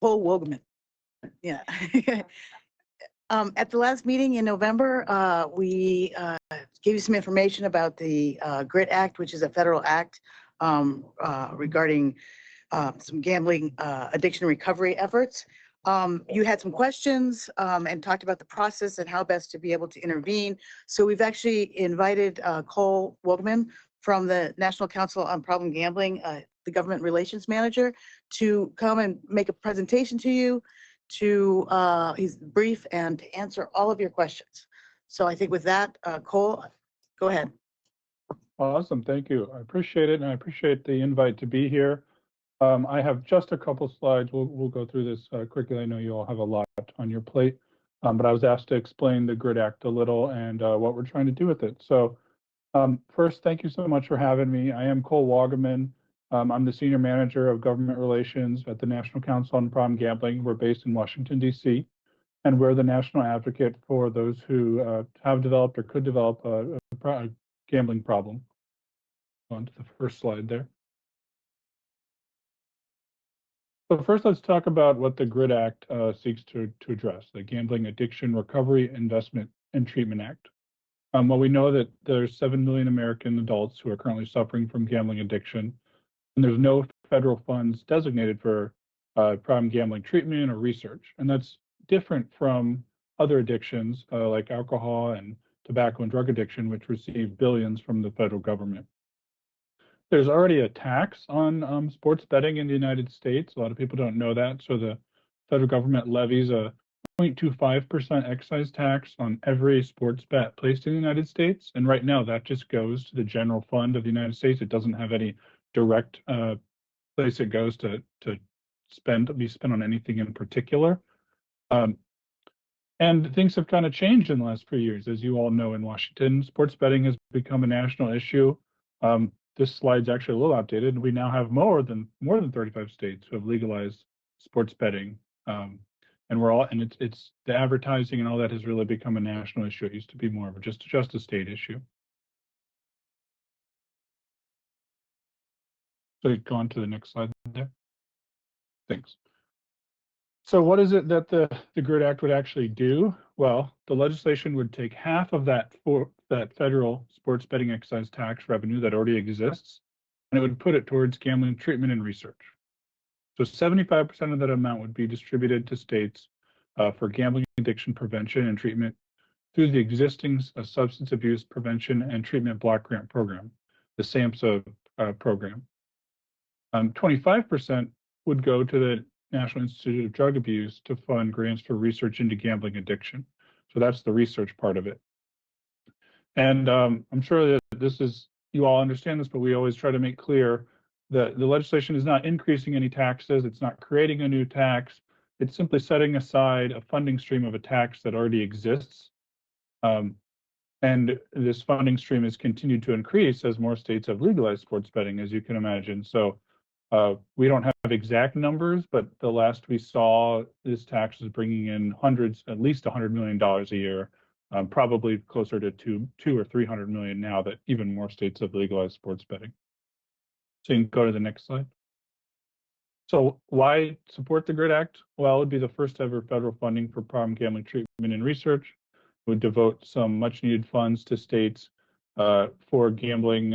Paul Wogeman. Yeah. At the last meeting in November, we gave you some information about the GRIT Act, which is a federal act regarding some gambling addiction recovery efforts. You had some questions and talked about the process and how best to be able to intervene. So we've actually invited Cole Wogeman from the National Council on Problem Gambling, the government relations manager, to come and make a presentation to you, to he's brief and to answer all of your questions. So I think with that, Cole, go ahead. Awesome, thank you. I appreciate it, and I appreciate the invite to be here. I have just a couple slides. We'll go through this quickly. I know you all have a lot on your plate, but I was asked to explain the GRIT Act a little and what we're trying to do with it. So first, thank you so much for having me. I am Cole Wogeman. I'm the Senior Manager of Government Relations at the National Council on Problem Gambling. We're based in Washington, D.C., and we're the national advocate for those who have developed or could develop a gambling problem. On to the first slide there. So first, let's talk about what the GRIT Act seeks to address, the Gambling Addiction Recovery, Investment, and Treatment Act. Well, we know that there's 7 million American adults who are currently suffering from gambling addiction, and there's no federal funds designated for problem gambling treatment or research. And that's different from other addictions like alcohol and tobacco and drug addiction, which receive billions from the federal government. There's already a tax on sports betting in the United States. A lot of people don't know that. So the federal government levies a 0.25% excise tax on every sports bet placed in the United States. And right now that just goes to the general fund of the United States. It doesn't have any direct place it goes to be spent on anything in particular. And things have kind of changed in the last few years. As you all know, in Washington, sports betting has become a national issue. This slide's actually a little outdated. We now have more than 35 states who have legalized sports betting. And it's the advertising and all that has really become a national issue. It used to be more of just a state issue. So go on to the next slide there. Thanks. So what is it that the GRIT Act would actually do? Well, the legislation would take half of that federal sports betting excise tax revenue that already exists, and it would put it towards gambling treatment and research. So 75% of that amount would be distributed to states for gambling addiction prevention and treatment through the existing Substance Abuse Prevention and Treatment Block Grant Program, the SAMHSA program. 25% would go to the National Institute of Drug Abuse to fund grants for research into gambling addiction. So that's the research part of it. And I'm sure that you all understand this, but we always try to make clear that the legislation is not increasing any taxes. It's not creating a new tax. It's simply setting aside a funding stream of a tax that already exists. And this funding stream has continued to increase as more states have legalized sports betting, as you can imagine. So we don't have exact numbers, but the last we saw, this tax is bringing in at least $100 million a year, probably closer to $200 or $300 million now that even more states have legalized sports betting. So you can go to the next slide. So why support the GRIT Act? Well, it would be the first ever federal funding for problem gambling treatment and research. It would devote some much needed funds to states for gambling,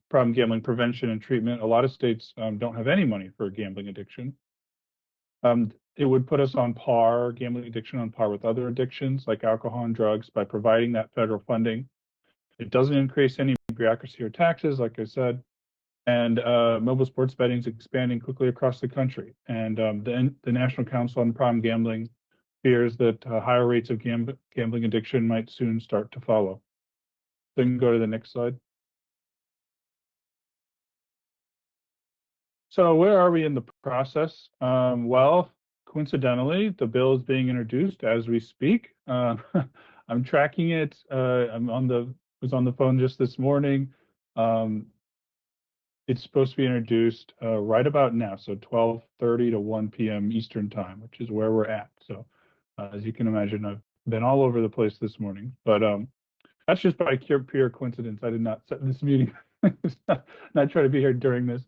problem gambling prevention and treatment. A lot of states don't have any money for gambling addiction. It would put us on par, gambling addiction on par with other addictions like alcohol and drugs by providing that federal funding. It doesn't increase any bureaucracy or taxes, like I said, and mobile sports betting is expanding quickly across the country. And the National Council on Problem Gambling fears that higher rates of gambling addiction might soon start to follow. So you can go to the next slide. So where are we in the process? Well, coincidentally, the bill is being introduced as we speak. I'm tracking it. Was on the phone just this morning. It's supposed to be introduced right about now, so 12:30 to 1 p.m. Eastern time, which is where we're at. So as you can imagine, I've been all over the place this morning, but that's just by pure coincidence. I did not set this meeting, not try to be here during this.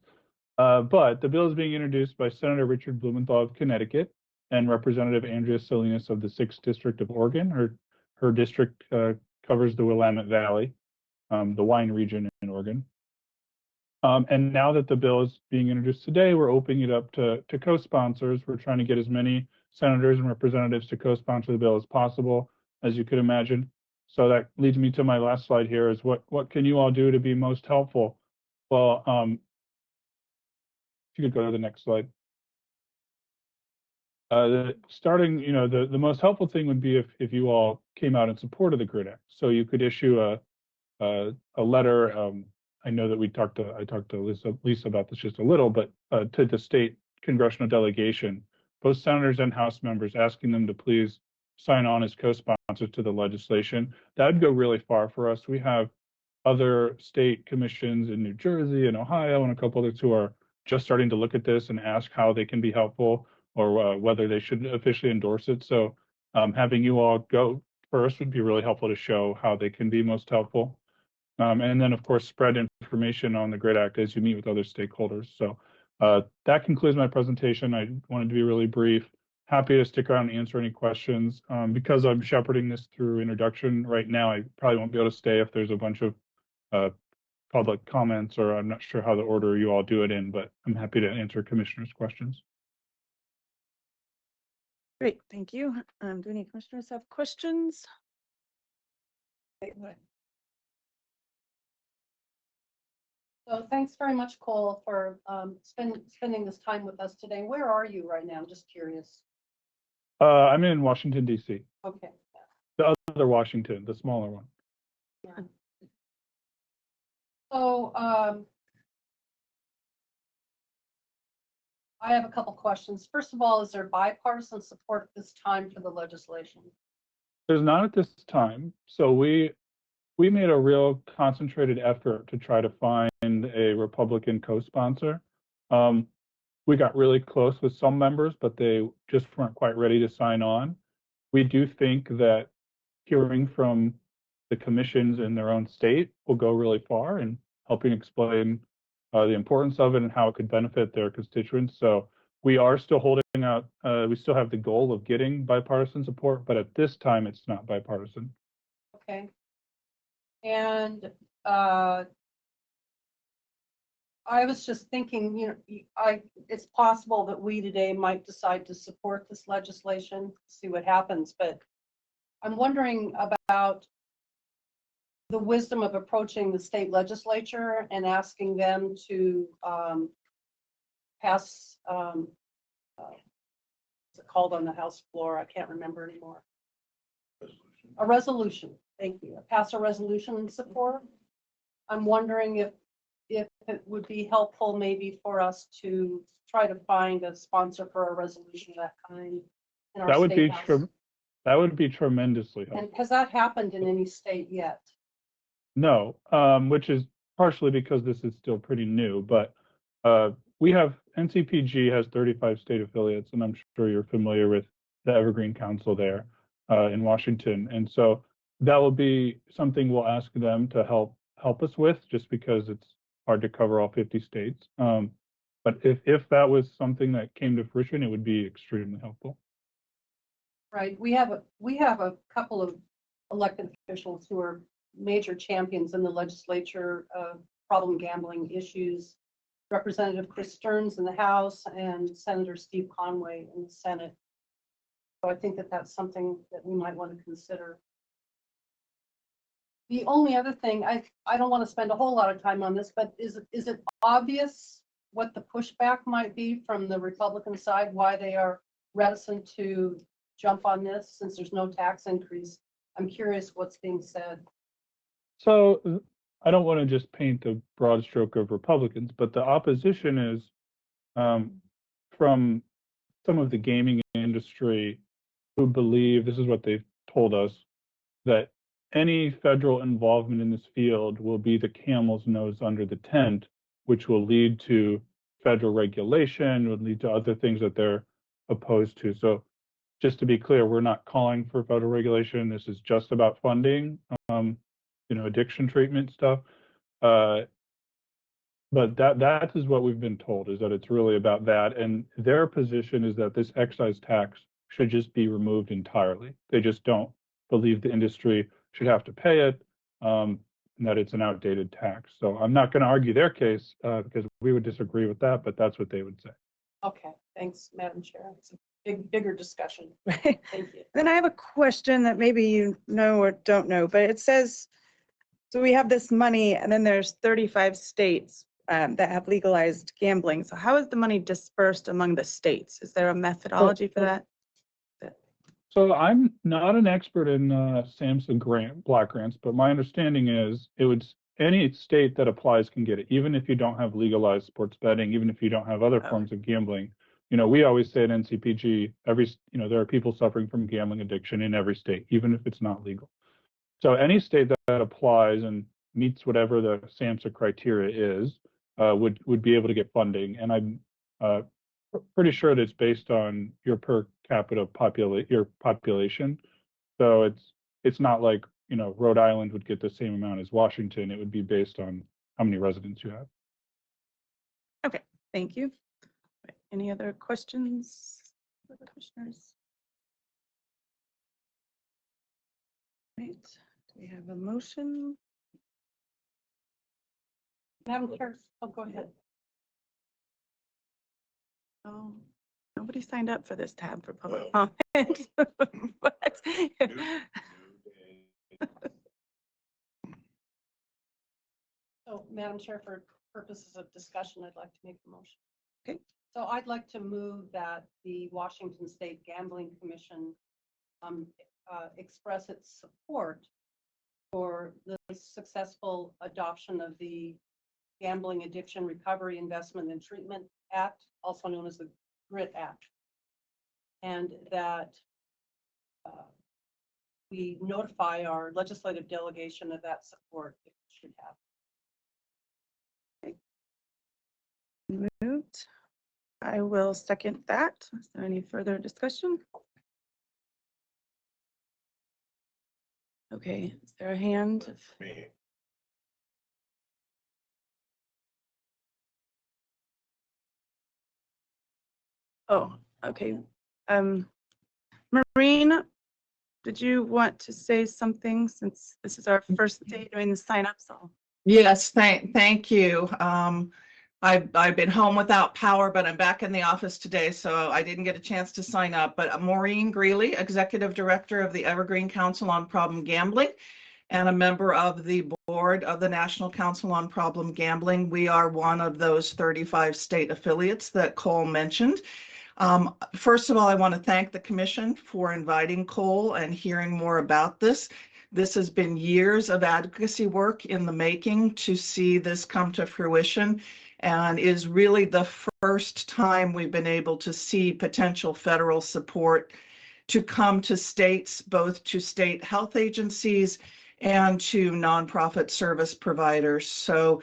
But the bill is being introduced by Senator Richard Blumenthal of Connecticut and Representative Andrea Salinas of the 6th District of Oregon. Her district covers the Willamette Valley, the wine region in Oregon. And now that the bill is being introduced today, we're opening it up to co-sponsors. We're trying to get as many senators and representatives to co-sponsor the bill as possible, as you could imagine. So that leads me to my last slide here is what can you all do to be most helpful? Well, if you could go to the next slide. Starting, the most helpful thing would be if you all came out in support of the GRID Act. So you could issue a letter. I know that I talked to Lisa about this just a little, but to the state congressional delegation, both senators and House members, asking them to please sign on as co-sponsors to the legislation. That would go really far for us. We have other state commissions in New Jersey and Ohio and a couple others who are just starting to look at this and ask how they can be helpful or whether they should officially endorse it. So having you all go first would be really helpful to show how they can be most helpful. And then, of course, spread information on the GRID Act as you meet with other stakeholders. So that concludes my presentation. I wanted to be really brief. Happy to stick around and answer any questions. Because I'm shepherding this through introduction right now, I probably won't be able to stay if there's a bunch of public comments, or I'm not sure how the order you all do it in, but I'm happy to answer commissioners' questions. Great, thank you. Do any commissioners have questions? So thanks very much, Cole, for spending this time with us today. Where are you right now? I'm just curious. I'm in Washington, D.C. Okay. The other Washington, the smaller one. Yeah. So I have a couple questions. First of all, is there bipartisan support at this time for the legislation? There's not at this time. So we made a real concentrated effort to try to find a Republican co-sponsor. We got really close with some members, but they just weren't quite ready to sign on. We do think that hearing from the commissions in their own state will go really far in helping explain the importance of it and how it could benefit their constituents. So we are still holding out. We still have the goal of getting bipartisan support, but at this time, it's not bipartisan. Okay. And I was just thinking, it's possible that we today might decide to support this legislation, see what happens, but I'm wondering about the wisdom of approaching the state legislature and asking them to pass, what's it called on the House floor? I can't remember anymore. A resolution, thank you. Pass a resolution in support. I'm wondering if it would be helpful maybe for us to try to find a sponsor for a resolution of that kind in our That would state be house. that would be tremendously helpful. And has that happened in any state yet? No, which is partially because this is still pretty new, but we have NCPG has 35 state affiliates, and I'm sure you're familiar with the Evergreen Council there in Washington. And so that will be something we'll ask them to help us with, just because it's hard to cover all 50 states. But if that was something that came to fruition, it would be extremely helpful. Right. We have a couple of elected officials who are major champions in the legislature of problem gambling issues. Representative Chris Stearns in the House and Senator Steve Conway in the Senate. So I think that that's something that we might want to consider. The only other thing, I don't want to spend a whole lot of time on this, but is it obvious what the pushback might be from the Republican side, why they are reticent to jump on this since there's no tax increase? I'm curious what's being said. So I don't want to just paint the broad stroke of Republicans, but the opposition is from some of the gaming industry who believe, this is what they've told us, that any federal involvement in this field will be the camel's nose under the tent, which will lead to federal regulation, would lead to other things that they're opposed to. So just to be clear, we're not calling for federal regulation. This is just about funding, addiction treatment stuff. But that is what we've been told, is that it's really about that. And their position is that this excise tax should just be removed entirely. They just don't believe the industry should have to pay it, and that it's an outdated tax. So I'm not going to argue their case because we would disagree with that, but that's what they would say. Okay, thanks, Madam Chair. It's a bigger discussion. Right. Thank you. Then I have a question that maybe you know or don't know, but it says, so we have this money and then there's 35 states that have legalized gambling. So how is the money dispersed among the states? Is there a methodology for that? So I'm not an expert in Samson block grants, but my understanding is any state that applies can get it, even if you don't have legalized sports betting, even if you don't have other forms of gambling. You know, we always say at NCPG, there are people suffering from gambling addiction in every state, even if it's not legal. So any state that applies and meets whatever the SAMHSA criteria is, would be able to get funding. And I'm pretty sure that it's based on your per capita population. So it's not like, Rhode Island would get the same amount as Washington. It would be based on how many residents you have. Okay, thank you. Any other questions for the commissioners? Right, do we have a motion? Madam Chair, oh, go ahead. Oh, nobody signed up for this tab for public comment. But- So, Madam Chair, for purposes of discussion, I'd like to make a motion. Okay. So I'd like to move that the Washington State Gambling Commission express its support for the successful adoption of the Gambling Addiction Recovery Investment and Treatment Act, also known as the GRIT Act. And that we notify our legislative delegation of that support if it should have. Moved. I will second that. Is there any further discussion? Okay, is there a hand? Oh, okay. Maureen, did you want to say something since this is our first day doing the sign up? So Yes, thank you. I've been home without power, but I'm back in the office today, so I didn't get a chance to sign up. But Maureen Greeley, Executive Director of the Evergreen Council on Problem Gambling and a member of the board of the National Council on Problem Gambling. We are one of those 35 state affiliates that Cole mentioned. First of all, I want to thank the commission for inviting Cole and hearing more about this. This has been years of advocacy work in the making to see this come to fruition, and is really the first time we've been able to see potential federal support to come to states, both to state health agencies and to nonprofit service providers. So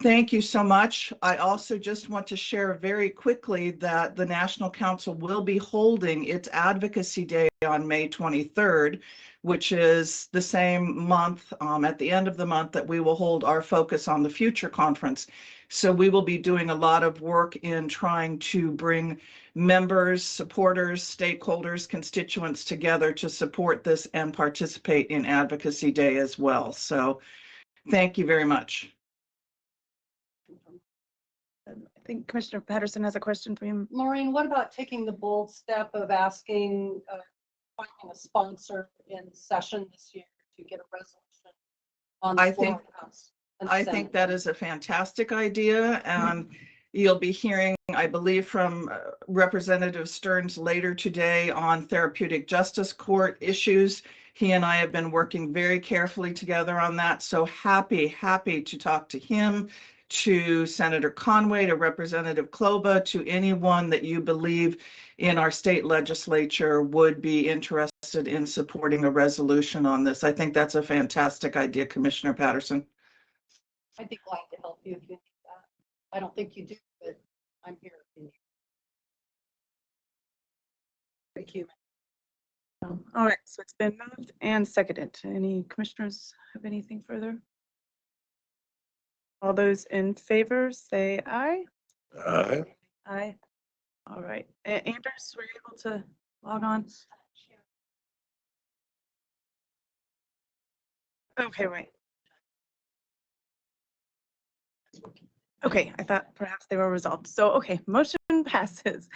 thank you so much. I also just want to share very quickly that the National Council will be holding its Advocacy Day on May 23rd, which is the same month, at the end of the month, that we will hold our Focus on the Future conference. So we will be doing a lot of work in trying to bring members, supporters, stakeholders, constituents together to support this and participate in Advocacy Day as well. So thank you very much. I think Commissioner Patterson has a question for you. Maureen, what about taking the bold step of asking, finding a sponsor in session this year to get a resolution on the floor of the House and I Senate? think that is a fantastic idea, and you'll be hearing, I believe, from Representative Stearns later today on therapeutic justice court issues. He and I have been working very carefully together on that, so happy to talk to him, to Senator Conway, to Representative Kloba, to anyone that you believe in our state legislature would be interested in supporting a resolution on this. I think that's a fantastic idea, Commissioner Patterson. I'd be glad to help you if you need that. I don't think you do, but I'm here if you need. Thank you. All right, so it's been moved and seconded. Any commissioners have anything further? All those in favor, say aye. Aye. Aye. All right. Anders, were you able to log on? Okay, wait. Okay, I thought perhaps they were resolved. So, okay, motion passes.